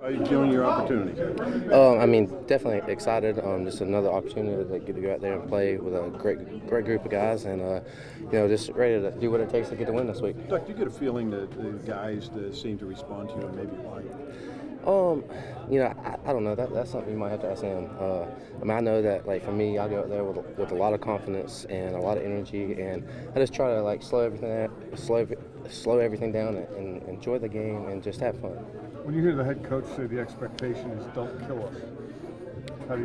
How are you feeling your opportunity? I mean, definitely excited. Just another opportunity to get to go out there and play with a great group of guys, and just ready to do what it takes to get the win this week. Doug, do you get a feeling that the guys that seem to respond to you, and maybe why? I don't know. That's something you might have to ask him. I know that, like, for me, I go out there with a lot of confidence and a lot of energy, and I just try to slow everything down and enjoy the game and just have fun. When you hear the head coach say the expectation is "don't kill us," how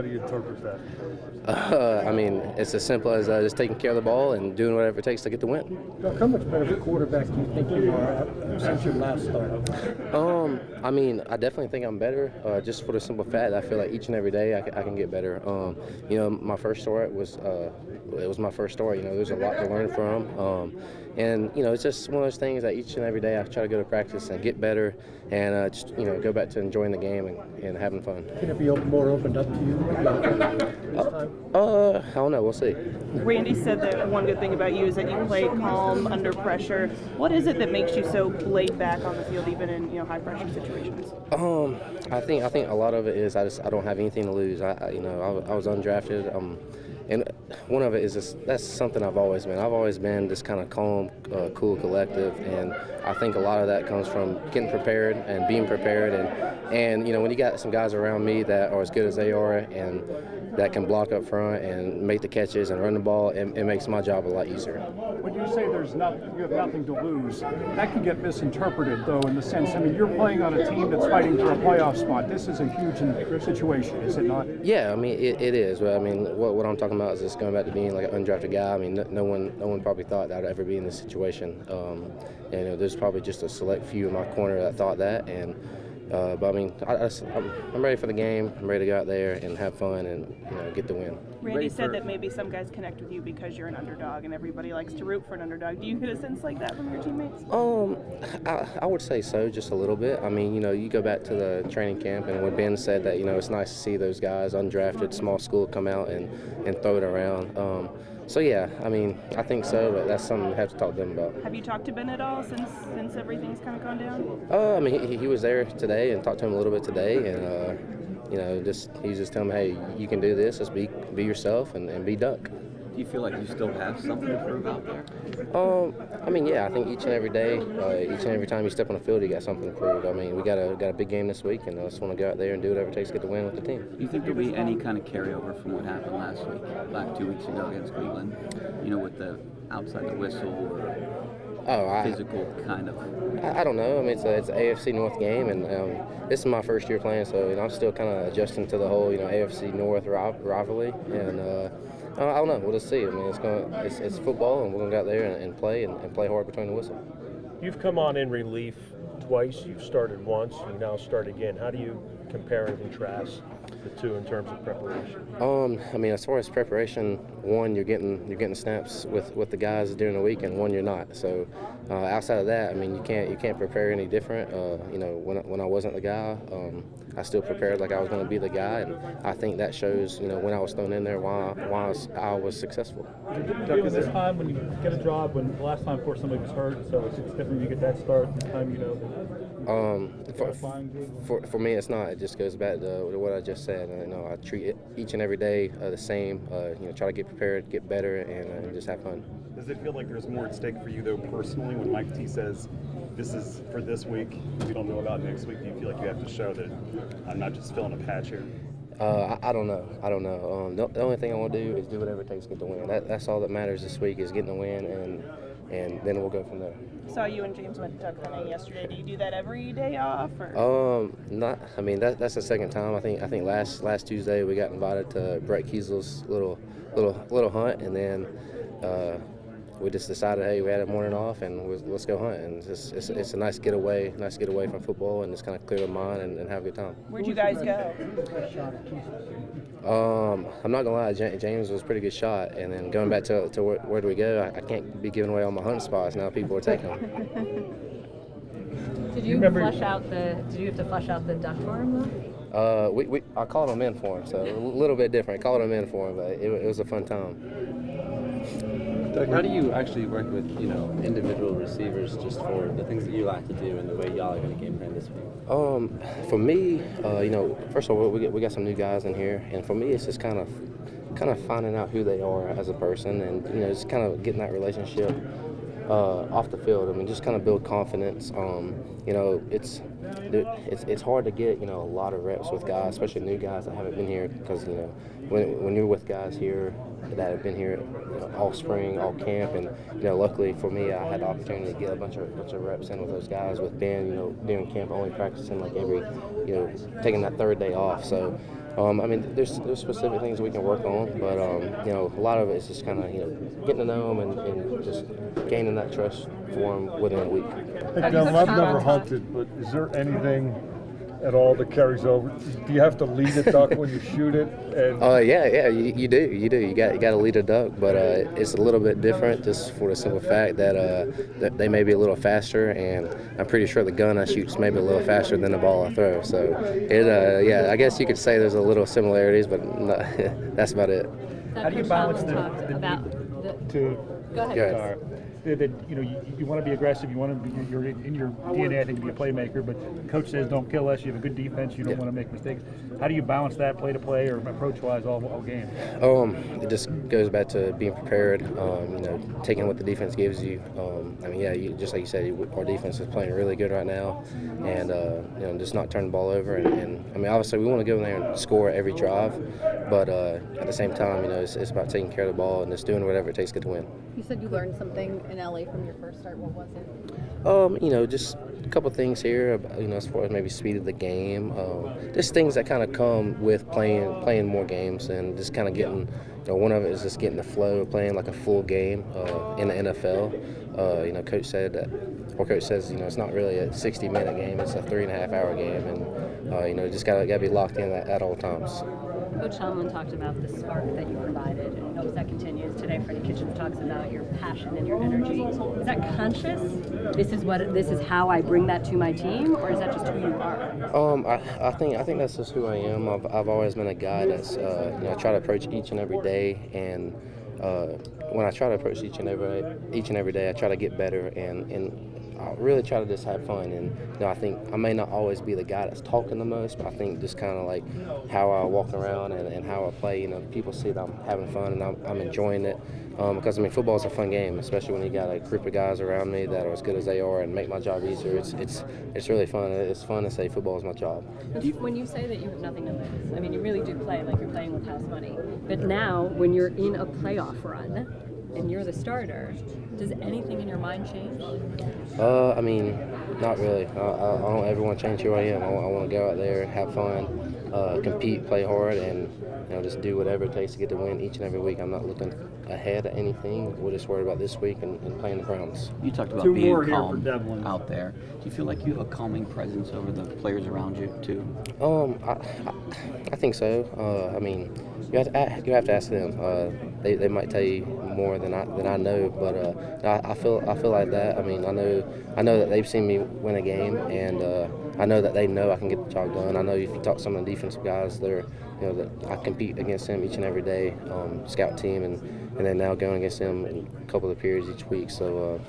do you interpret that? I mean, it's as simple as just taking care of the ball and doing whatever it takes to get the win. Doug, how much better of a quarterback do you think you are since your last start? I mean, I definitely think I'm better. Just for the simple fact that I feel like each and every day I can get better. My first start was my first start. There's a lot to learn from. And it's just one of those things that each and every day I try to go to practice and get better, and just go back to enjoying the game and having fun. Can it be more opened up to you this time? I don't know. We'll see. Randy said that one good thing about you is that you play calm under pressure. What is it that makes you so laid back on the field, even in high pressure situations? I think a lot of it is I don't have anything to lose. I was undrafted. And one of it is that's something I've always been. I've always been this kind of calm, cool collective, and I think a lot of that comes from getting prepared and being prepared. And when you got some guys around me that are as good as they are and that can block up front and make the catches and run the ball, it makes my job a lot easier. When you say you have nothing to lose, that can get misinterpreted, though, in the sense, you're playing on a team that's fighting for a playoff spot. This is a huge situation, is it not? Yeah, I mean, it is. But I mean, what I'm talking about is just going back to being like an undrafted guy. I mean, no one probably thought that I'd ever be in this situation. There's probably just a select few in my corner that thought that, and but I mean, I'm ready for the game. I'm ready to go out there and have fun and get the win. Randy said that maybe some guys connect with you because you're an underdog, and everybody likes to root for an underdog. Do you get a sense like that from your teammates? I would say so, just a little bit. I mean, you go back to the training camp, and when Ben said that, it's nice to see those guys, undrafted, small school, come out and throw it around. So yeah, I mean, I think so, but that's something we have to talk to them about. Have you talked to Ben at all since everything's kind of gone down? I mean, he was there today and talked to him a little bit today, and he's just telling me, hey, you can do this. Just be yourself and be Duck. Do you feel like you still have something to prove out there? I mean, yeah, I think each and every day, each and every time you step on the field, you got something to prove. I mean, we got a big game this week, and I just want to go out there and do whatever it takes to get the win with the team. Do you think there'll be any kind of carryover from what happened last week, 2 weeks ago against Cleveland? With the outside the whistle or physical kind of? I don't know. I mean, it's an AFC North game, and this is my first year playing, so I'm still kind of adjusting to the whole AFC North rivalry, and. I don't know. We'll just see. I mean, it's football, and we're going to go out there and play hard between the whistle. You've come on in relief twice. You've started once. You now start again. How do you compare and contrast the two in terms of preparation? I mean, as far as preparation, one, you're getting snaps with the guys during the week, and one you're not. So outside of that, I mean, you can't prepare any different. When I wasn't the guy, I still prepared like I was going to be the guy, and I think that shows, when I was thrown in there, why I was successfor this time when you get a job, when the last time before somebody was hurt, so it's different when you get that start this time, For me, it's not. It just goes back to what I just said. I treat it each and every day the same. Try to get prepared, get better, and just have fun. Does it feel like there's more at stake for you, though, personally, when Mike T says, this is for this week, we don't know about next week? Do you feel like you have to show that I'm not just filling a patch here? I don't know. The only thing I want to do is do whatever it takes to get the win. That's all that matters this week, is getting the win, and then we'll go from there. Saw you and James went to Tuck hunting yesterday. Do you do that every day off? Or? Not. I mean, that's the second time. I think last Tuesday we got invited to Brett Kiesel's little hunt, and then we just decided, hey, we had a morning off, and let's go hunt. And it's a nice getaway from football, and just kind of clear the mind and have a good time. Where'd you guys go? I'm not gonna lie, James was a pretty good shot, and then going back to where do we go? I can't be giving away all my hunting spots now. People are taking them. Did you have to flush out the duck for him though? I called him in for him, so a little bit different. I called him in for him, but it was a fun time. How do you actually work with, individual receivers just for the things that you like to do and the way y'all are going to game plan this week? For me, first of all, we got some new guys in here, and for me, it's just kind of finding out who they are as a person, and just kind of getting that relationship off the field. I mean, just kind of build confidence. It's hard to get a lot of reps with guys, especially new guys that haven't been here, because when you're with guys here that have been here all spring, all camp, and luckily for me, I had the opportunity to get a bunch of reps in with those guys. With Ben, during camp, only practicing like every, taking that third day off. So. There's specific things we can work on, but a lot of it is just kind of getting to know them and just gaining that trust for them within a week. Hey, Devlin, I've never hunted, but is there anything at all that carries over? Do you have to lead a duck when you shoot it? Yeah, you do. You got to lead a duck, but it's a little bit different just for the simple fact that they may be a little faster, and I'm pretty sure the gun I shoot's maybe a little faster than the ball I throw. So I guess you could say there's a little similarities, but no, that's about it. How do you balance Go ahead. That you want to be aggressive, you're in your DNA, I think, to be a playmaker, but coach says don't kill us, you have a good defense, you don't want to make mistakes. How do you balance that play to play or approach wise all game? It just goes back to being prepared, taking what the defense gives you. Just like you said, our defense is playing really good right now, and just not turning the ball over, and obviously we want to go in there and score every drive, but at the same time, it's about taking care of the ball and just doing whatever it takes to win. You said you learned something in LA from your first start. What was it? Just a couple things here, as far as maybe speed of the game, just things that kind of come with playing more games, and just kind of getting, one of it is just getting the flow of playing like a full game in the NFL. Coach says it's not really a 60-minute game; it's a 3.5-hour game, and just gotta be locked in at all times. Coach Tomlin talked about the spark that you provided, and hopes that continues. Today, Freddie Kitchens talks about your passion and your energy. Is that conscious? This is how I bring that to my team, or is that just who you are? I think that's just who I am. I've always been a guy that's I try to approach each and every day, and when I try to approach each and every day, I try to get better, and I really try to just have fun. And I think I may not always be the guy that's talking the most, but I think just kind of like how I walk around and how I play, people see that I'm having fun and I'm enjoying it. Because football is a fun game, especially when you got a group of guys around me that are as good as they are and make my job easier. It's really fun. It's fun to say football is my job. When you say that you have nothing to lose, you really do play like you're playing with house money. But now, when you're in a playoff run and you're the starter, does anything in your mind change? Not really. I don't ever want to change who I am. I want to go out there, have fun, compete, play hard, and just do whatever it takes to get the win each and every week. I'm not looking ahead at anything. We're just worried about this week and playing the Browns. You talked about being calm out there. Do you feel like you have a calming presence over the players around you too? I think so. You have to ask them. They might tell you more than I know, but I feel like that. I know that they've seen me win a game, and I know that they know I can get the job done. I know if you talk to some of the defensive guys, that I compete against them each and every day, scout team, and then now going against them in a couple of periods each week. So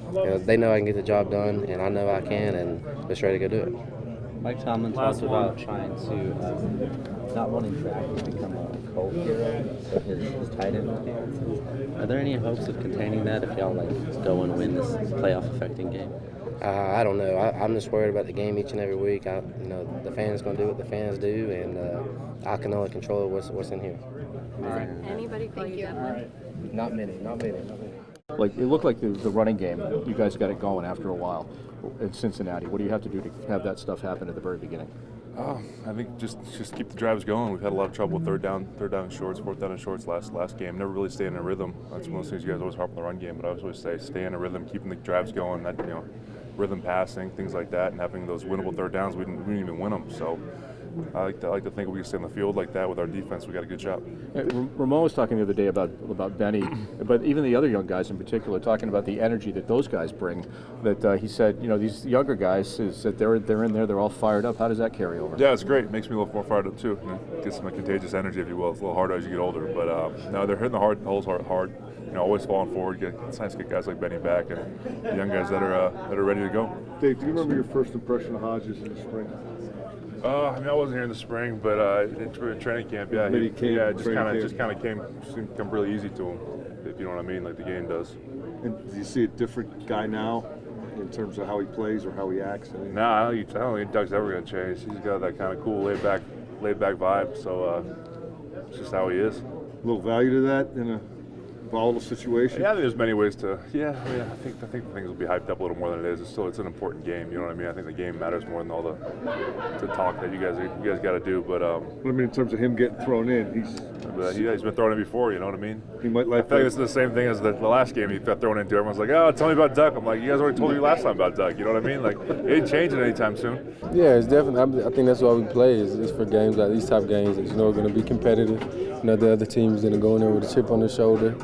they know I can get the job done, and I know I can, and they're ready to go do it. Mike Tomlin talked about trying to not wanting Draft to become a cult hero of his tight end performances. Are there any hopes of containing that if y'all go and win this playoff affecting game? I don't know. I'm just worried about the game each and every week. The fans going to do what the fans do, and I can only control what's in here. Anybody call you Devlin? Not many. Like, it looked like the running game, you guys got it going after a while in Cincinnati. What do you have to do to have that stuff happen at the very beginning? I think just keep the drives going. We've had a lot of trouble with third down and shorts, fourth down and shorts last game. Never really staying in a rhythm. That's one of those things you guys always harp on the run game, but I always say stay in a rhythm, keeping the drives going. That rhythm passing, things like that, and having those winnable third downs. We didn't even win them. So I like to think we can stay on the field like that with our defense. We got a good shot. Ramon was talking the other day about Benny, but even the other young guys in particular, talking about the energy that those guys bring. That he said, these younger guys, is that they're in there, they're all fired up. How does that carry over? Yeah, it's great. It makes me a little more fired up too. Get some contagious energy, if you will. It's a little harder as you get older, but no, they're hitting the holes hard. always falling forward. It's nice to get guys like Benny back and the young guys that are ready to go. Dave, do you remember your first impression of Hodges in the spring? I mean, I wasn't here in the spring, but in training camp, yeah, it just kind of came really easy to him, if you know what I mean, like the game does. And do you see a different guy now in terms of how he plays or how he acts? No, I don't think Doug's ever going to change. He's got that kind of cool, laid back vibe. So it's just how he is. A little value to that in a volatile situation. Yeah, I think there's many ways to. Yeah, I mean, I think the things will be hyped up a little more than it is. It's an important game. You know what I mean? I think the game matters more than all the talk that you guys got to do. But I mean, in terms of him getting thrown in, he's been thrown in before. You know what I mean? He might like. I think it's the same thing as the last game he got thrown into. Everyone's like, "Oh, tell me about Duck." I'm like, "You guys already told me last time about Duck." You know what I mean? Like, it ain't changing anytime soon. Yeah, it's definitely. I think that's why we play. Is for games like these type games. That, we're going to be competitive. The other team is going to go in there with a chip on their shoulder.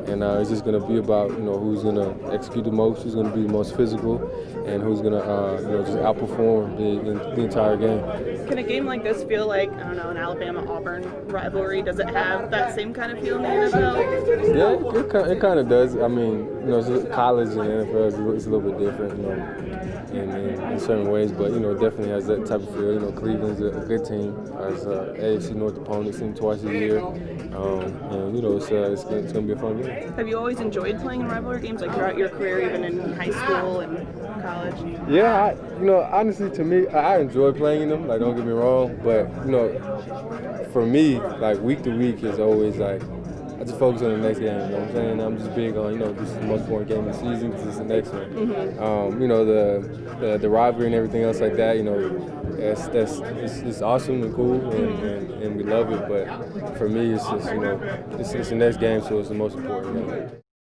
And it's just going to be about, who's going to execute the most, who's going to be the most physical, and who's going to, just outperform the entire game. Can a game like this feel like, I don't know, an Alabama-Auburn rivalry? Does it have that same kind of feel in the NFL? Yeah, it kind of does. I mean, college and NFL is a little bit different, in certain ways, but, it definitely has that type of feel. Cleveland's a good team. As AFC North opponents in twice a year. And, it's going to be a fun game. Have you always enjoyed playing in rivalry games, like throughout your career, even in high school and college? Yeah, honestly, to me, I enjoy playing in them. Like, don't get me wrong, but for me, like week to week is always like I just focus on the next game. You know what I'm saying? I'm just big on this is the most important game of the season because it's the next one. Mm-hmm. The rivalry and everything else like that. It's awesome and cool and we love it. But for me, it's just it's the next game, so it's the most important.